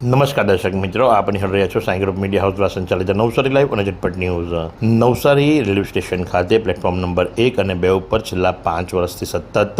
નમસ્કાર દર્શક મિત્રો, આપ નિહાળી રહ્યા છો સાંઈ ગ્રુપ મીડિયા હાઉસ દ્વારા સંચાલિત નવસારી લાઈવ અને ઝટપટ ન્યૂઝ. નવસારી રેલવે સ્ટેશન ખાતે પ્લેટફોર્મ નંબર 1 અને 2 ઉપર છેલ્લા 5 વર્ષથી સતત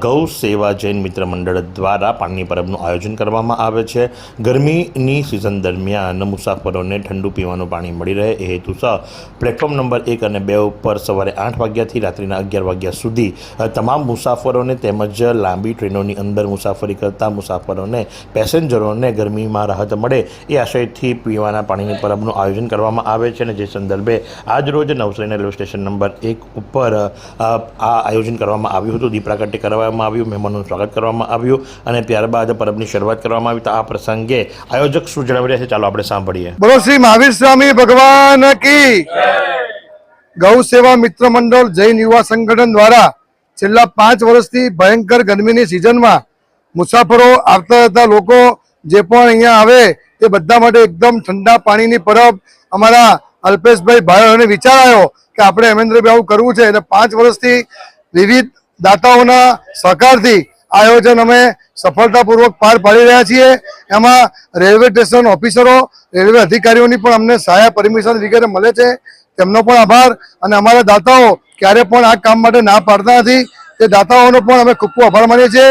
ગૌ સેવા જૈન મિત્ર મંડળ દ્વારા પાણીની પરબનું આયોજન કરવામાં આવે છે. ગરમીની સિઝન દરમિયાન મુસાફરોને ઠંડુ પીવાનું પાણી મળી રહે એ હેતુસર પ્લેટફોર્મ નંબર 1 અને 2 ઉપર સવારે 8 વાગ્યાથી રાત્રિના 11 વાગ્યા સુધી તમામ મુસાફરોને તેમજ લાંબી ટ્રેનોની અંદર મુસાફરી કરતા મુસાફરોને પેસેન્જરોને ગરમીમાં રાહત મળે એ આશયથી પીવાના પાણીની પરબનું આયોજન કરવામાં આવે છે. અને જે સંદર્ભે આજ રોજ નવસારીના રેલવે સ્ટેશન નંબર 1 ઉપર આ આયોજન કરવામાં આવ્યું હતું. દીપ પ્રાગટ્ય કરવામાં આવ્યું, મહેમાનોનું સ્વાગત કરવામાં આવ્યું અને ત્યારબાદ પરબની શરૂઆત કરવામાં આવી. તો આ પ્રસંગે આયોજક શું જણાવી રહ્યા છે, ચાલો આપણે સાંભળીએ. બોલો શ્રી મહાવીર સ્વામી ભગવાન કી. ગૌ સેવા મિત્ર મંડળ જૈન યુવા સંગઠન દ્વારા છેલ્લા 5 વર્ષથી ભયંકર ગરમીની સિઝનમાં મુસાફરો આવતા હતા લોકો જે પણ અહીંયા આવે તે બધા માટે એકદમ ઠંડા પાણીની પરબ અમારા અલ્પેશભાઈ ભાઈઓને વિચાર આવ્યો કે આપણે હેમેન્દ્રભાઈ આવું કરવું છે. અને 5 વર્ષથી વિવિધ દાતાઓના સહકારથી આયોજન અમે સફળતાપૂર્વક પાર પાડી રહ્યા છીએ. એમાં રેલવે સ્ટેશન ઓફિસરો, રેલવે અધિકારીઓની પણ અમને સહાય, પરમિશન વગેરે મળે છે, તેમનો પણ આભાર. અને અમારા દાતાઓ ક્યારે પણ આ કામ માટે ના પાડતા નથી, તે દાતાઓનો પણ અમે ખૂબ ખૂબ આભાર માનીએ છીએ.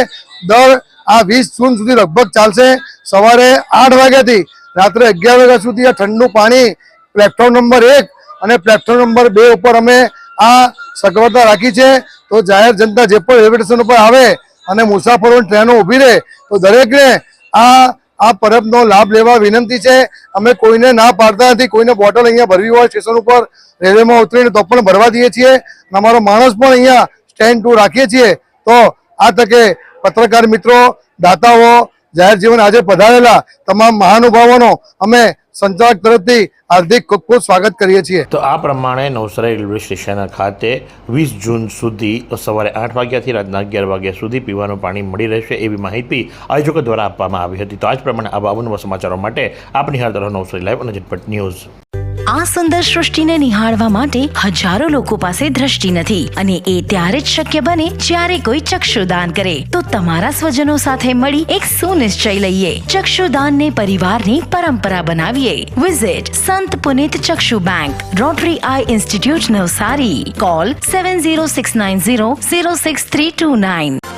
દર આ 20 જૂન સુધી લગભગ ચાલશે. સવારે 8 વાગ્યાથી રાત્રે 11 વાગ્યા સુધી આ ઠંડુ પાણી પ્લેટફોર્મ નંબર 1 અને પ્લેટફોર્મ નંબર 2 ઉપર અમે આ સગવડતા રાખી છે. તો જાહેર જનતા જે પણ રેલવે સ્ટેશન ઉપર આવે અને મુસાફરોની ટ્રેનો ઊભી રહે તો દરેકને આ પરબનો લાભ લેવા વિનંતી છે. અમે કોઈને ના પાડતા નથી. કોઈને બોટલ અહીંયા ભરવી હોય સ્ટેશન ઉપર રેલવેમાં ઉતરીને તો પણ ભરવા દઈએ છીએ. અમારો માણસ પણ અહીંયા સ્ટેન્ડ ટુ રાખીએ છીએ. તો આ તકે પત્રકાર મિત્રો, દાતાઓ, જાહેર જીવન આજે પધારેલા તમામ મહાનુભાવોનો અમે સંચાલક તરફથી હાર્દિક ખૂબ ખૂબ સ્વાગત કરીએ છીએ. તો આ પ્રમાણે નવસારી રેલવે સ્ટેશન ખાતે 20 જૂન સુધી સવારે 8 વાગ્યાથી રાતના 11 વાગ્યા સુધી પીવાનું પાણી મળી રહેશે એવી માહિતી આયોજકો દ્વારા આપવામાં આવી હતી. તો આ જ પ્રમાણે આવા અવનવા સમાચારો માટે આપ નિહાળતા રહો નવસારી લાઈવ અને ઝટપટ ન્યૂઝ. આ સુંદર સૃષ્ટિને નિહાળવા માટે હજારો લોકો પાસે દ્રષ્ટિ નથી અને એ ત્યારે જ શક્ય બને જ્યારે કોઈ ચક્ષુદાન કરે. તો તમારા સ્વજનો સાથે મળી એક સુનિશ્ચય લઈએ, ચક્ષુદાનને પરિવારની પરંપરા બનાવીએ. Visit Sant Punit Chakshu bank, Rotary eye institute Navsari. Call 7069006329.